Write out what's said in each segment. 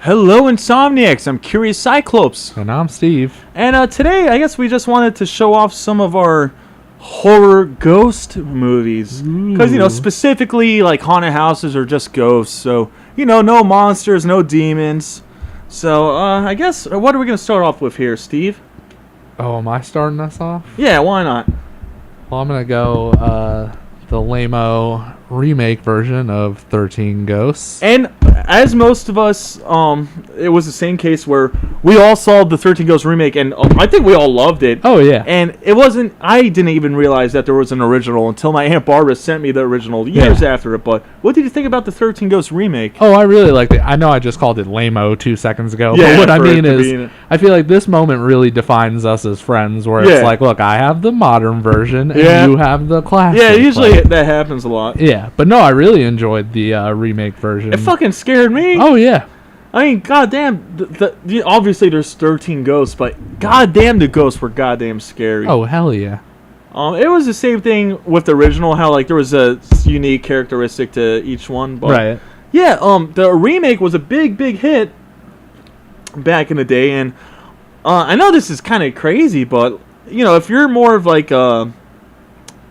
Hello, Insomniacs. I'm Kurious Cyclopes. And I'm Steve. And today, I guess we just wanted to show off some of our horror ghost movies. Because, specifically, like, haunted houses are just ghosts. So, no monsters, no demons. So, I guess, what are we going to start off with here, Steve? Oh, am I starting us off? Yeah, why not? Well, I'm going to go the lame-o remake version of 13 Ghosts. And as most of us, it was the same case where we all saw the 13 Ghosts remake, and I think we all loved it. Oh, yeah. And I didn't even realize that there was an original until my Aunt Barbara sent me the original years after it. But what did you think about the 13 Ghosts remake? Oh, I really liked it. I know I just called it lame-o 2 seconds ago, Yeah, but what I mean is, I feel like this moment really defines us as friends, where it's like, look, I have the modern version, and you have the classic. Yeah, usually that happens a lot. Yeah, but no, I really enjoyed the remake version. It fucking scared me. Oh, yeah. I mean, goddamn, obviously there's 13 ghosts, but goddamn the ghosts were goddamn scary. Oh, hell yeah. It was the same thing with the original, how like there was a unique characteristic to each one. But, right. Yeah, the remake was a big hit back in the day, and I know this is kind of crazy, but if you're more of like a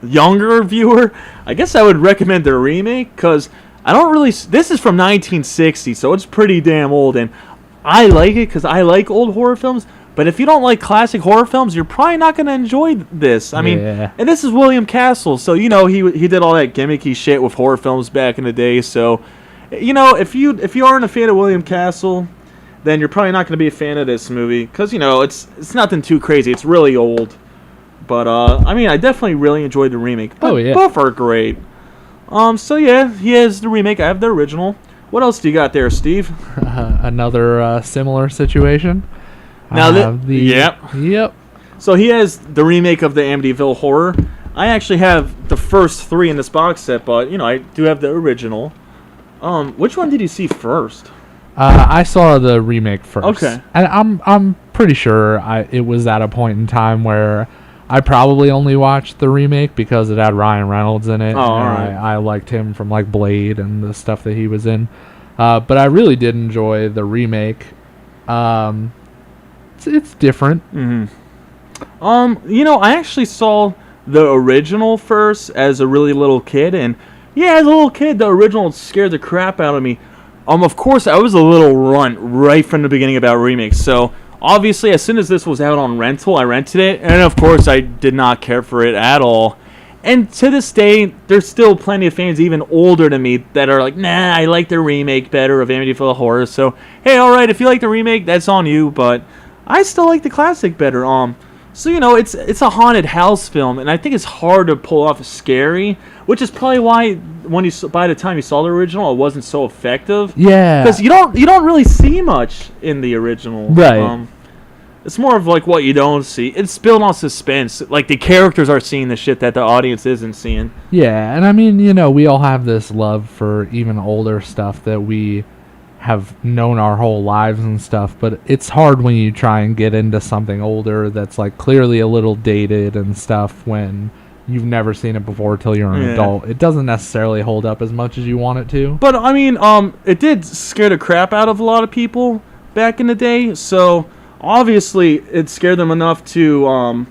younger viewer, I guess I would recommend the remake, because this is from 1960, so it's pretty damn old, and I like it because I like old horror films. But if you don't like classic horror films, you're probably not going to enjoy this. I mean, and this is William Castle, so he did all that gimmicky shit with horror films back in the day. So, if you aren't a fan of William Castle, then you're probably not going to be a fan of this movie, because it's nothing too crazy. It's really old. But I mean, I definitely really enjoyed the remake. But both are great. So yeah, he has the remake. I have the original. What else do you got there, Steve? Another similar situation. Now Yep. So he has the remake of the Amityville Horror. I actually have the first 3 in this box set, but I do have the original. Which one did you see first? I saw the remake first. Okay. And I'm pretty sure it was at a point in time where I probably only watched the remake because it had Ryan Reynolds in it. Oh, all right. I liked him from like Blade and the stuff that he was in. But I really did enjoy the remake. It's different. Mm-hmm. I actually saw the original first as a really little kid, and as a little kid, the original scared the crap out of me. Of course, I was a little runt right from the beginning about remakes, so obviously, as soon as this was out on rental, I rented it, and of course, I did not care for it at all. And to this day, there's still plenty of fans even older than me that are like, nah, I like the remake better of Amityville Horror. So, hey, alright, if you like the remake, that's on you, but I still like the classic better. So, it's a haunted house film, and I think it's hard to pull off scary, which is probably why by the time you saw the original, it wasn't so effective. Yeah. Because you don't really see much in the original. Right. It's more of like what you don't see. It's built on suspense. Like the characters are seeing the shit that the audience isn't seeing. Yeah, and I mean, we all have this love for even older stuff that we have known our whole lives and stuff, but it's hard when you try and get into something older that's like clearly a little dated and stuff when you've never seen it before till you're an adult. It doesn't necessarily hold up as much as you want it to. But I mean, it did scare the crap out of a lot of people back in the day, so obviously it scared them enough to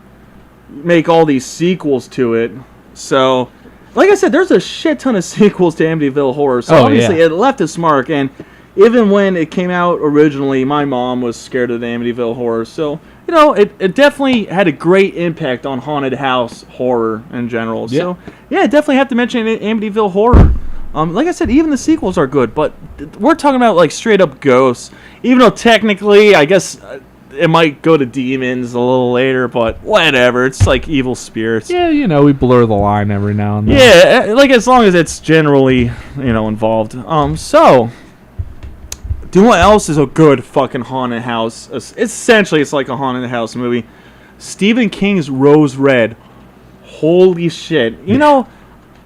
make all these sequels to it. So, like I said, there's a shit ton of sequels to Amityville Horror, so obviously it left its mark, and even when it came out originally, my mom was scared of the Amityville Horror, so it definitely had a great impact on haunted house horror in general. Yep. So definitely have to mention Amityville Horror. Like I said, even the sequels are good, but we're talking about like straight up ghosts. Even though technically, I guess it might go to demons a little later, but whatever. It's like evil spirits. Yeah, we blur the line every now and then. Yeah, like as long as it's generally involved. So. Do what else is a good fucking haunted house? Essentially, it's like a haunted house movie. Stephen King's Rose Red. Holy shit.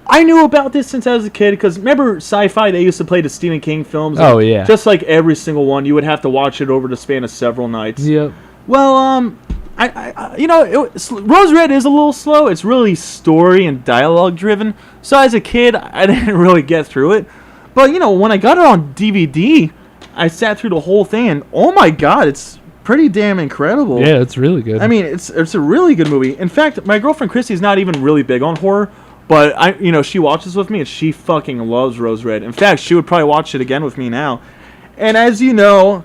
I knew about this since I was a kid, because remember Sci-Fi, they used to play the Stephen King films? Oh, yeah. Just like every single one, you would have to watch it over the span of several nights. Yep. Well, Rose Red is a little slow. It's really story and dialogue driven. So as a kid, I didn't really get through it. But, when I got it on DVD, I sat through the whole thing, and oh my god, it's pretty damn incredible. Yeah, it's really good. I mean, it's a really good movie. In fact, my girlfriend Christy's not even really big on horror, but she watches with me, and she fucking loves Rose Red. In fact, she would probably watch it again with me now. And as you know,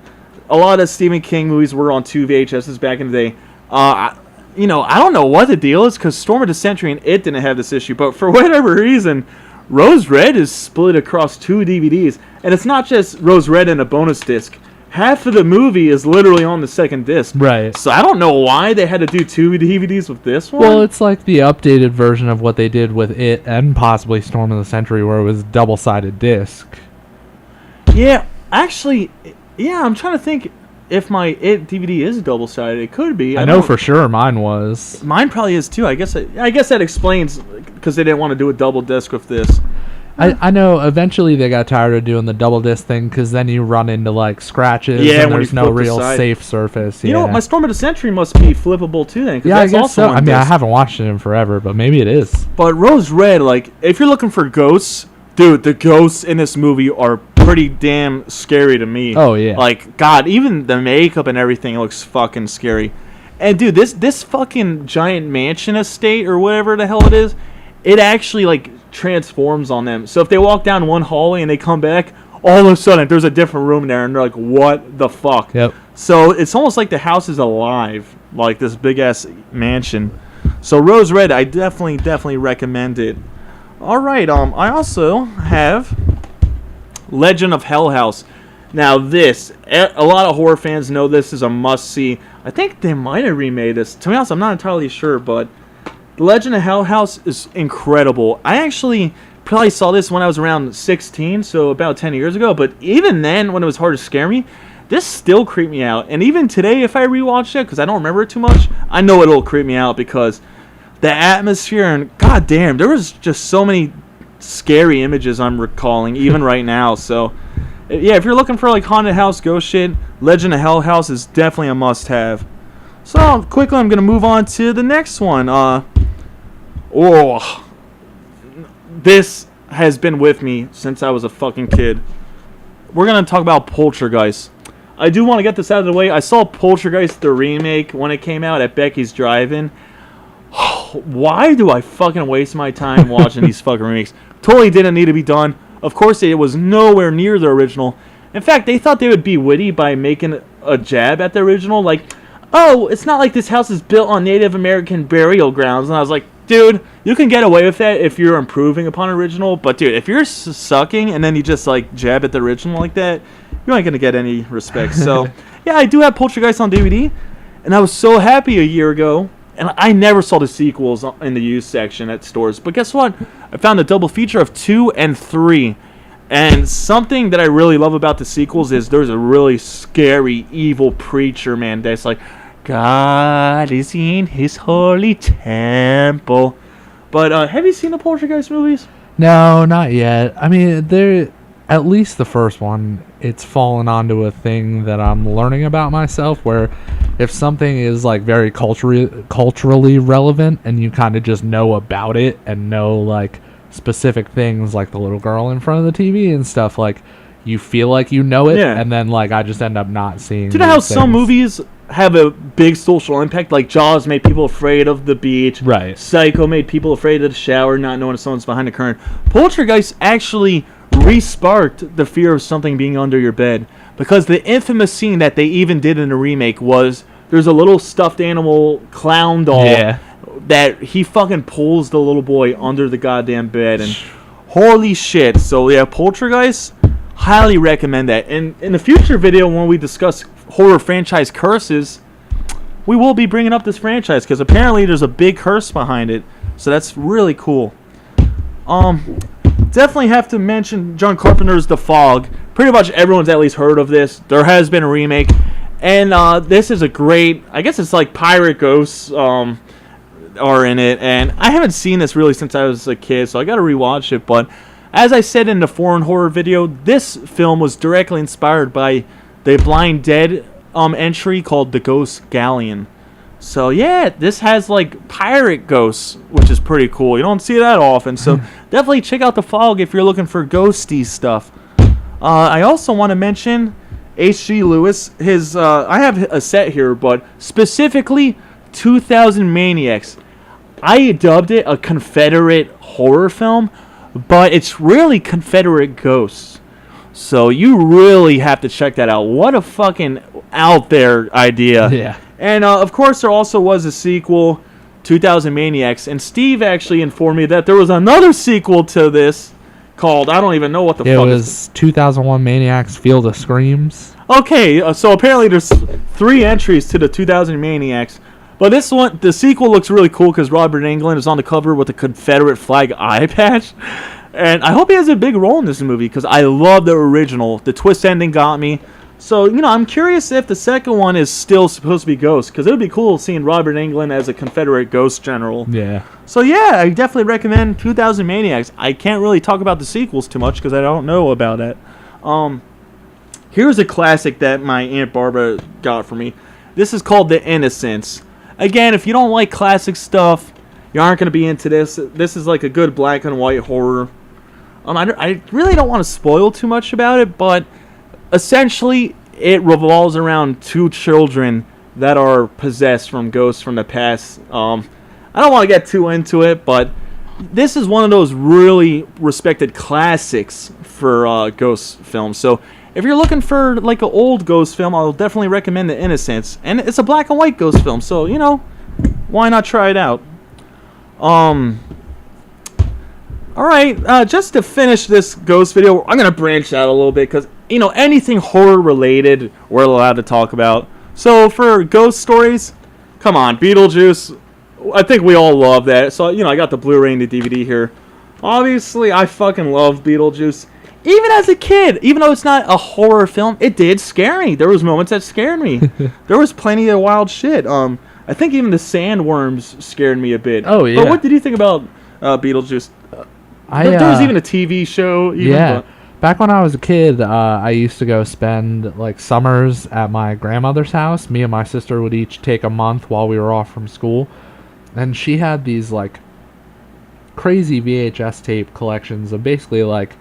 a lot of Stephen King movies were on 2 VHSs back in the day. I don't know what the deal is, because Storm of the Century and It didn't have this issue, but for whatever reason, Rose Red is split across 2 DVDs, and it's not just Rose Red and a bonus disc. Half of the movie is literally on the second disc. Right. So I don't know why they had to do 2 DVDs with this one. Well, it's like the updated version of what they did with It and possibly Storm of the Century, where it was double-sided disc. Yeah, actually, I'm trying to think if my It DVD is double-sided. It could be. I know for sure mine was. Mine probably is too. I guess that explains, because they didn't want to do a double disc with this. I know eventually they got tired of doing the double disc thing, because then you run into like scratches and there's no real safe surface. You know what? My Storm of the Century must be flippable too then. Yeah, I guess so. I mean, I haven't watched it in forever, but maybe it is. But Rose Red, like, if you're looking for ghosts, dude, the ghosts in this movie are pretty damn scary to me. Oh, yeah. Like, God, even the makeup and everything looks fucking scary. And, dude, this fucking giant mansion estate or whatever the hell it is, it actually, like, transforms on them. So if they walk down one hallway and they come back, all of a sudden there's a different room there, and they're like, what the fuck? Yep. So it's almost like the house is alive, like this big-ass mansion. So Rose Red, I definitely recommend it. All right, I also have Legend of Hell House. Now this, a lot of horror fans know this is a must-see. I think they might have remade this. To be honest, I'm not entirely sure, but The Legend of Hell House is incredible. I actually probably saw this when I was around 16, so about 10 years ago, but even then, when it was hard to scare me, this still creeped me out. And even today, if I rewatch it, because I don't remember it too much, I know it'll creep me out, because the atmosphere, and goddamn, there was just so many scary images I'm recalling, even right now. So, yeah, if you're looking for like haunted house ghost shit, Legend of Hell House is definitely a must-have. So, quickly, I'm going to move on to the next one. This has been with me since I was a fucking kid. We're going to talk about Poltergeist. I do want to get this out of the way. I saw Poltergeist, the remake, when it came out at Becky's Drive-In. Why do I fucking waste my time watching these fucking remakes? Totally didn't need to be done. Of course, it was nowhere near the original. In fact, they thought they would be witty by making a jab at the original. Like, oh, it's not like this house is built on Native American burial grounds. And I was like, dude, you can get away with that if you're improving upon original. But, dude, if you're sucking and then you just, like, jab at the original like that, you ain't going to get any respect. So, yeah, I do have Poltergeist on DVD. And I was so happy a year ago. And I never saw the sequels in the used section at stores. But guess what? I found a double feature of 2 and 3. And something that I really love about the sequels is there's a really scary, evil preacher, man, that's like, God is in his holy temple. But have you seen the Poltergeist movies? No, not yet. I mean, they're at least the first one. It's fallen onto a thing that I'm learning about myself, where if something is like very culturally relevant and you kind of just know about it and know like specific things, like the little girl in front of the TV and stuff, like you feel like you know it, yeah. And then like I just end up not seeing. Do you know how some movies have a big social impact? Like Jaws made people afraid of the beach. Right. Psycho made people afraid of the shower, not knowing if someone's behind the curtain. Poltergeist actually re-sparked the fear of something being under your bed, because the infamous scene that they even did in the remake was there's a little stuffed animal clown doll, yeah, that he fucking pulls the little boy under the goddamn bed, and holy shit. So yeah, Poltergeist, highly recommend that. And in the future video, when we discuss horror franchise curses, we will be bringing up this franchise, because apparently there's a big curse behind it, so that's really cool. Definitely have to mention John Carpenter's The Fog. Pretty much everyone's at least heard of this. There has been a remake, and this is a great, I guess it's like pirate ghosts are in it, and I haven't seen this really since I was a kid, so I gotta rewatch it. But as I said in the foreign horror video, this film was directly inspired by the Blind Dead entry called The Ghost Galleon. So yeah, this has like pirate ghosts, which is pretty cool. You don't see that often, so definitely check out The Fog if you're looking for ghosty stuff. I also want to mention, H.G. Lewis, his I have a set here, but specifically 2000 Maniacs. I dubbed it a Confederate horror film, but it's really Confederate ghosts. So you really have to check that out. What a fucking out there idea. Yeah. And of course there also was a sequel, 2000 Maniacs, and Steve actually informed me that there was another sequel to this called, I don't even know what the fuck it was 2001 Maniacs Field of Screams. Okay, so apparently there's 3 entries to the 2000 Maniacs. But this one, the sequel looks really cool because Robert Englund is on the cover with a Confederate flag eye patch. And I hope he has a big role in this movie because I love the original. The twist ending got me. So, I'm curious if the second one is still supposed to be Ghost, because it would be cool seeing Robert Englund as a Confederate ghost general. Yeah. So, yeah, I definitely recommend 2000 Maniacs. I can't really talk about the sequels too much because I don't know about it. Here's a classic that my Aunt Barbara got for me. This is called The Innocents. Again, if you don't like classic stuff, you aren't going to be into this. This is like a good black and white horror. I really don't want to spoil too much about it, but essentially it revolves around 2 children that are possessed from ghosts from the past. I don't want to get too into it, but this is one of those really respected classics for ghost films. So if you're looking for like an old ghost film, I'll definitely recommend The Innocents. And it's a black and white ghost film, so why not try it out? Alright, just to finish this ghost video, I'm going to branch out a little bit because, anything horror related we're allowed to talk about. So for ghost stories, come on, Beetlejuice, I think we all love that. So, I got the Blu-ray and the DVD here. Obviously, I fucking love Beetlejuice. Even as a kid, even though it's not a horror film, it did scare me. There was moments that scared me. There was plenty of wild shit. I think even the sandworms scared me a bit. Oh, yeah. But what did you think about Beetlejuice? There was even a TV show. Back when I was a kid, I used to go spend like summers at my grandmother's house. Me and my sister would each take a month while we were off from school. And she had these like crazy VHS tape collections of basically like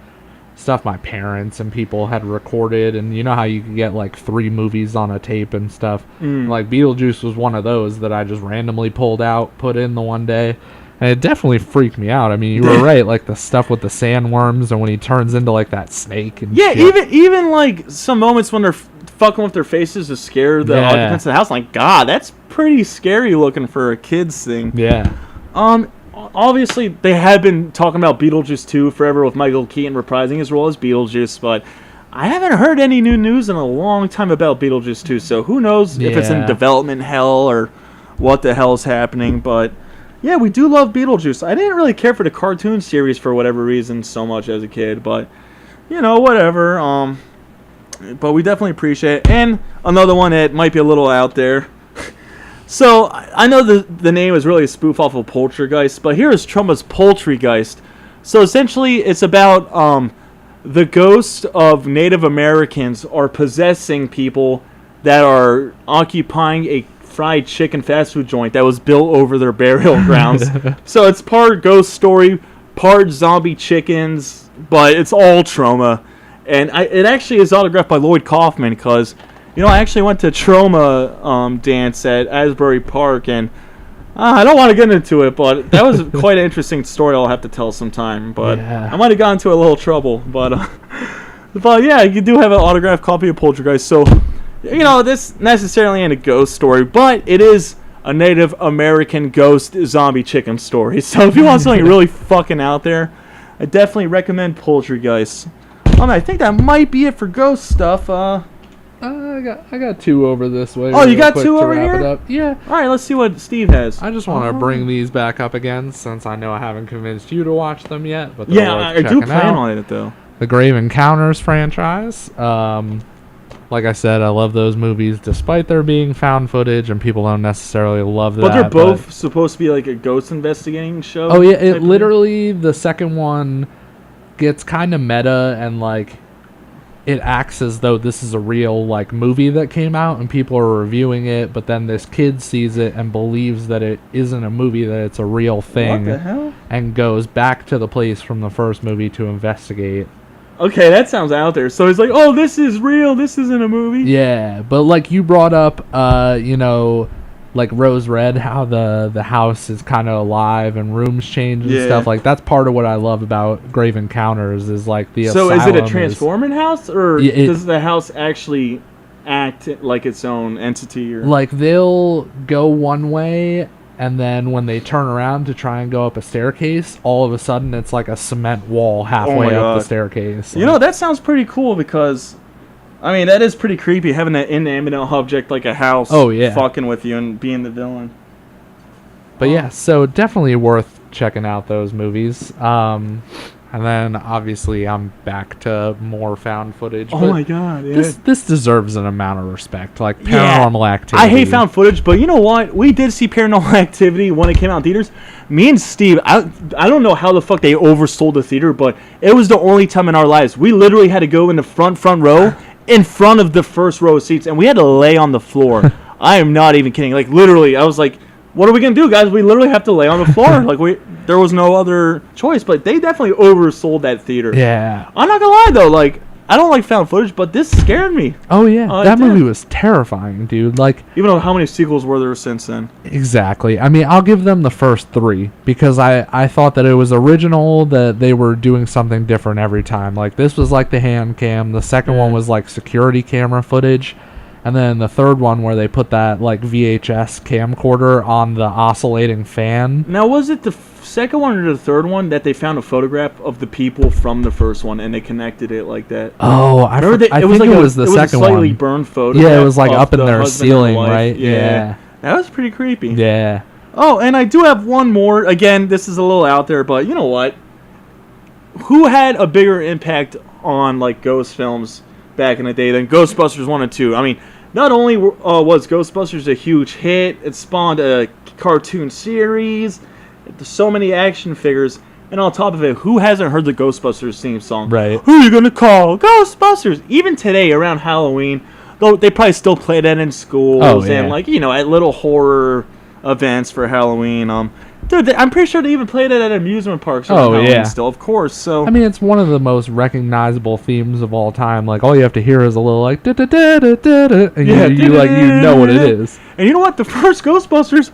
stuff my parents and people had recorded, and you know how you can get like 3 movies on a tape and stuff. Like Beetlejuice was one of those that I just randomly pulled out, put in the one day, and it definitely freaked me out. I mean, you were right, like the stuff with the sandworms and when he turns into like that snake and shit. even like some moments when they're fucking with their faces to scare the occupants of the house. Like, God, that's pretty scary looking for a kid's thing. Yeah. Obviously, they have been talking about Beetlejuice 2 forever with Michael Keaton reprising his role as Beetlejuice, but I haven't heard any new news in a long time about Beetlejuice 2, so who knows if it's in development hell or what the hell's happening, but yeah, we do love Beetlejuice. I didn't really care for the cartoon series for whatever reason so much as a kid, but, whatever, but we definitely appreciate it. And another one that might be a little out there. So, I know the name is really a spoof off of Poltergeist, but here is Trumba's Poultrygeist. So, essentially, it's about the ghosts of Native Americans are possessing people that are occupying a fried chicken fast food joint that was built over their burial grounds. So, it's part ghost story, part zombie chickens, but it's all trauma. And it actually is autographed by Lloyd Kaufman because... I actually went to trauma dance at Asbury Park, and I don't want to get into it, but that was quite an interesting story I'll have to tell sometime. But I might have gotten into a little trouble. But yeah, you do have an autographed copy of Poltergeist. So, this necessarily ain't a ghost story, but it is a Native American ghost zombie chicken story. So if you want something really fucking out there, I definitely recommend Poltergeist. I think that might be it for ghost stuff. I got 2 over this way. Oh, you got 2 over here? Yeah. All right, let's see what Steve has. I just want to bring these back up again since I know I haven't convinced you to watch them yet. But I do plan on it though. The Grave Encounters franchise. Like I said, I love those movies despite there being found footage and people don't necessarily love that. But they're both supposed to be like a ghost investigating show. Oh yeah, it literally the second one gets kind of meta and like it acts as though this is a real like movie that came out and people are reviewing it, but then this kid sees it and believes that it isn't a movie, that it's a real thing. What the hell? And goes back to the place from the first movie to investigate. Okay, that sounds out there. So he's like, oh, this is real. This isn't a movie. Yeah, but like you brought up, like Rose Red, how the house is kind of alive and rooms change and stuff. Like that's part of what I love about Grave Encounters is like the So is it a asylum transforming house, or does the house actually act like its own entity? Or like they'll go one way, and then when they turn around to try and go up a staircase, all of a sudden it's like a cement wall halfway up the staircase. You know, that sounds pretty cool because, I mean, that is pretty creepy having an inanimate object like a house fucking with you and being the villain. But yeah, so definitely worth checking out those movies. And then obviously I'm back to more found footage. Oh my god, yeah. This deserves an amount of respect. Like Paranormal Activity. I hate found footage, but you know what? We did see Paranormal Activity when it came out in theaters. Me and Steve, I don't know how the fuck they oversold the theater, but it was the only time in our lives. We literally had to go in the front row in front of the first row of seats, and we had to lay on the floor. I am not even kidding. Like literally, I was like, what are we gonna do, guys? We literally have to lay on the floor. Like there was no other choice. But they definitely oversold that theater. Yeah. I'm not gonna lie though. Like I don't like found footage, but this scared me. Oh yeah, that movie was terrifying, dude. Like even though how many sequels were there since then? Exactly. I mean, I'll give them the first 3 because I thought that it was original, that they were doing something different every time. Like this was like the hand cam. The second one was like security camera footage. And then the third one where they put that like VHS camcorder on the oscillating fan. Now, was it the second one or the third one that they found a photograph of the people from the first one and they connected it like that? Oh, I think it was the second one. Slightly burned photo. Yeah, it was like up in their ceiling, right? Yeah. That was pretty creepy. Yeah. Oh, and I do have one more. Again, this is a little out there, but you know what? Who had a bigger impact on like ghost films back in the day than Ghostbusters 1 and 2? I mean, not only was Ghostbusters a huge hit, it spawned a cartoon series, so many action figures, and on top of it, who hasn't heard the Ghostbusters theme song? Right. Who are you gonna call? Ghostbusters! Even today, around Halloween, though they probably still play that in schools and like at little horror events for Halloween. Dude, I'm pretty sure they even played it at amusement parks. Still, of course. So I mean, it's one of the most recognizable themes of all time. Like all you have to hear is a little like da da da da da da, and you know what it is. And you know what? The first Ghostbusters,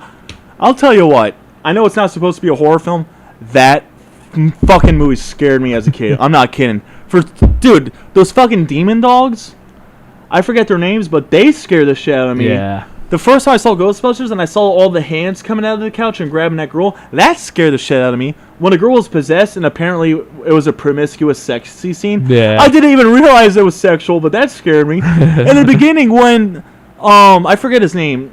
I'll tell you what. I know it's not supposed to be a horror film. That fucking movie scared me as a kid. I'm not kidding. Dude, those fucking demon dogs. I forget their names, but they scare the shit out of me. Yeah. The first time I saw Ghostbusters and I saw all the hands coming out of the couch and grabbing that girl, that scared the shit out of me. When a girl was possessed and apparently it was a promiscuous sexy scene, I didn't even realize it was sexual, but that scared me. In the beginning when, I forget his name,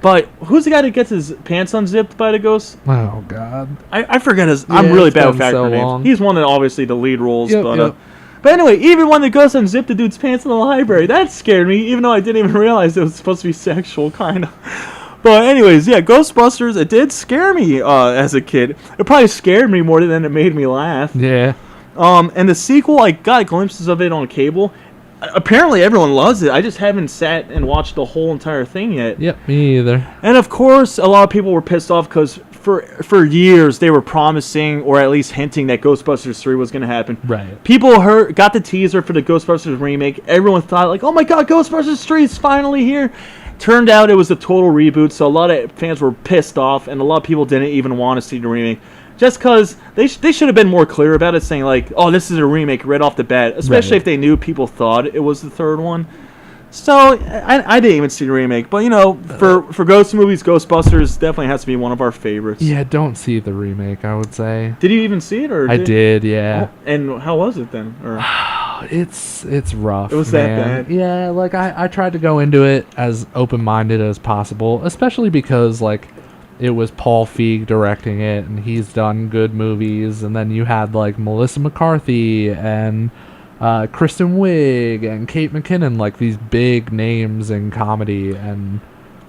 but who's the guy that gets his pants unzipped by the ghost? Oh, God. I forget his, I'm really bad with character names. He's one of obviously the lead roles, But anyway, even when the ghost unzipped the dude's pants in the library, that scared me, even though I didn't even realize it was supposed to be sexual, kind of. But anyways, yeah, Ghostbusters, it did scare me as a kid. It probably scared me more than it made me laugh. Yeah. And the sequel, I got glimpses of it on cable. Apparently, everyone loves it. I just haven't sat and watched the whole entire thing yet. Yep, me either. And of course, a lot of people were pissed off because for years they were promising or at least hinting that Ghostbusters 3 was going to happen. Right. People got the teaser for the Ghostbusters remake. Everyone thought like, oh my god, Ghostbusters 3 is finally here. Turned out it was a total reboot, so a lot of fans were pissed off, and a lot of people didn't even want to see the remake. Just because they should have been more clear about it, saying like, oh, this is a remake right off the bat, especially if they knew people thought it was the third one. So, I didn't even see the remake. But, for ghost movies, Ghostbusters definitely has to be one of our favorites. Yeah, don't see the remake, I would say. Did you even see it? I did, yeah. Oh, and how was it then? It's rough, It was man. that bad? Yeah, like, I tried to go into it as open-minded as possible, especially because, like, it was Paul Feig directing it, and he's done good movies. And then you had, like, Melissa McCarthy and Kristen Wiig and Kate McKinnon, like these big names in comedy. And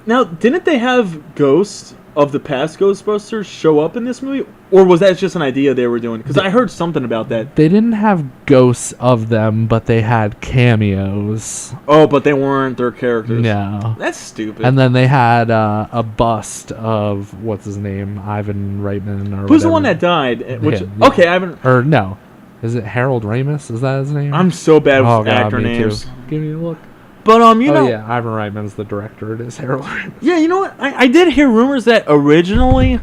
now, didn't they have ghosts of the past Ghostbusters show up in this movie, or was that just an idea they were doing? Because I heard something about that. They didn't have ghosts of them, but they had cameos. Oh, but they weren't their characters. No, that's stupid. And then they had a bust of what's his name, Ivan Reitman, or who's whatever. the one that died? Okay, Ivan. Or no. Is it Harold Ramis? Is that his name? I'm so bad with God, actor me names. too. Give me a look. But you know, yeah, Ivan Reitman's the director. It is Harold Ramis. yeah, you know what? I did hear rumors that originally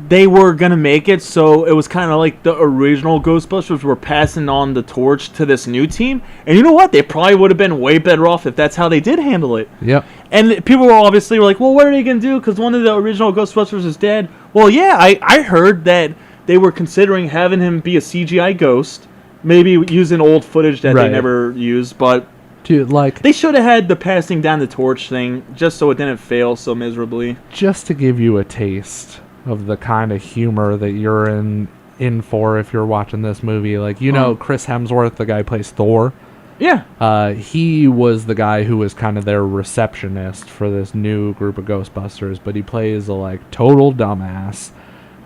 they were gonna make it so it was kind of like the original Ghostbusters were passing on the torch to this new team. And you know what? They probably would have been way better off if that's how they did handle it. Yep. And people were obviously like, well, what are they going to do? Because one of the original Ghostbusters is dead. Well, yeah, I heard that they were considering having him be a CGI ghost. Maybe using old footage that they never used. But dude, like, they should have had the passing down the torch thing just so it didn't fail so miserably. Just to give you a taste of the kind of humor that you're in for if you're watching this movie. Like, you know Chris Hemsworth, the guy who plays Thor? Yeah. He was the guy who was kind of their receptionist for this new group of Ghostbusters, but he plays a like total dumbass.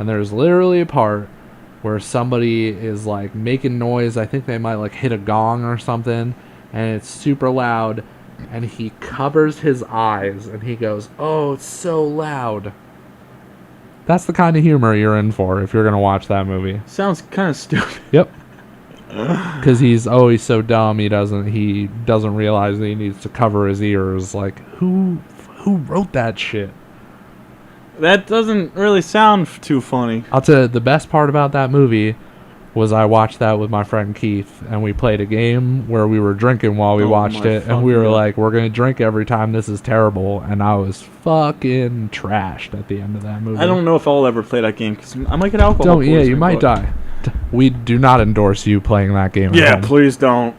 And there's literally a part where somebody is like making noise. I think they might like hit a gong or something, and it's super loud, and he covers his eyes and he goes, "Oh, it's so loud." That's the kind of humor you're in for if you're going to watch that movie. Sounds kind of stupid. Yep. Because he's always so dumb, he doesn't realize that he needs to cover his ears. Like, who wrote that shit? That doesn't really sound too funny. I'll tell you, the best part about that movie was I watched that with my friend Keith, and we played a game where we were drinking while we watched it, and we were like, we're going to drink every time, this is terrible, and I was fucking trashed at the end of that movie. I don't know if I'll ever play that game, because I might get alcohol poisoning. Yeah, you might die. We do not endorse you playing that game. Yeah, please don't.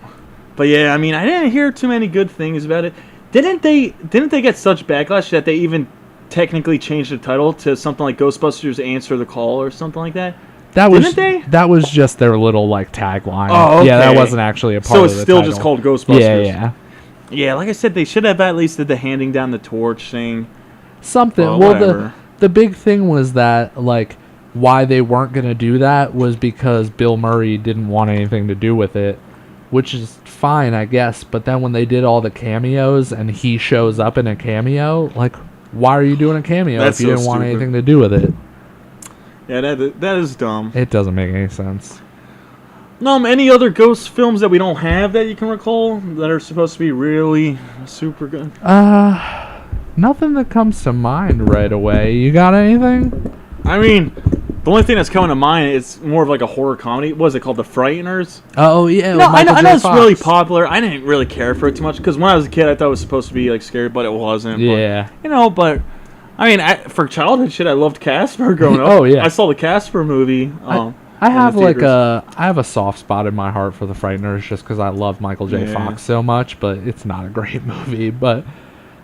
But yeah, I mean, I didn't hear too many good things about it. Didn't they get such backlash that they even technically changed the title to something like Ghostbusters Answer the Call or something like that? Didn't they? That was just their little like tagline. Oh, okay. Yeah, that wasn't actually a part of the So it's still title. just called Ghostbusters. Yeah. Yeah, like I said, they should have at least did the handing down the torch thing. Something. Well, the big thing was that like why they weren't going to do that was because Bill Murray didn't want anything to do with it, which is fine, I guess. But then when they did all the cameos and he shows up in a cameo, like, why are you doing a cameo if you didn't want anything to do with it? Yeah, that is dumb. It doesn't make any sense. Any other ghost films that we don't have that you can recall that are supposed to be really super good? Nothing that comes to mind right away. You got anything? I mean, the only thing that's coming to mind is more of like a horror comedy. What is it called? The Frighteners? Oh, yeah. No, I know it's really popular. I didn't really care for it too much because when I was a kid, I thought it was supposed to be like scary, but it wasn't. Yeah. But I mean, for childhood shit, I loved Casper growing up. Oh, yeah. I saw the Casper movie. I have I have a soft spot in my heart for the Frighteners just because I love Michael J. Fox so much, but it's not a great movie. But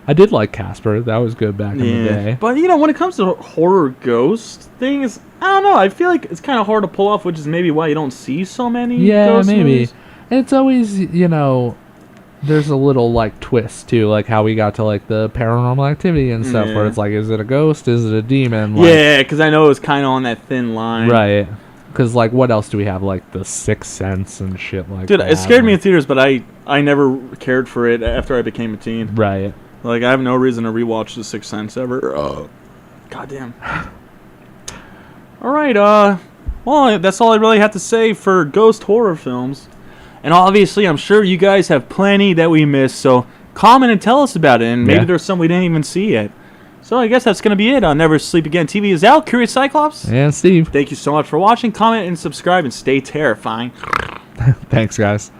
I did like Casper. That was good back in the day. But, when it comes to horror ghost things, I don't know. I feel like it's kind of hard to pull off, which is maybe why you don't see so many ghost movies. It's always, there's a little, like, twist, too, like how we got to, like, the Paranormal Activity and stuff, where it's like, is it a ghost? Is it a demon? Like, yeah, because I know it was kind of on that thin line. Right. Because, like, what else do we have? Like, The Sixth Sense and shit like that. Dude, it scared me in theaters, but I never cared for it after I became a teen. Right. Like, I have no reason to rewatch The Sixth Sense ever. Goddamn. All right, well, that's all I really have to say for ghost horror films. And obviously, I'm sure you guys have plenty that we missed, so comment and tell us about it, and maybe there's some we didn't even see yet. So I guess that's going to be it on Never Sleep Again TV is out. Kurious Cyclopes. And Steve. Thank you so much for watching. Comment and subscribe and stay terrifying. Thanks, guys.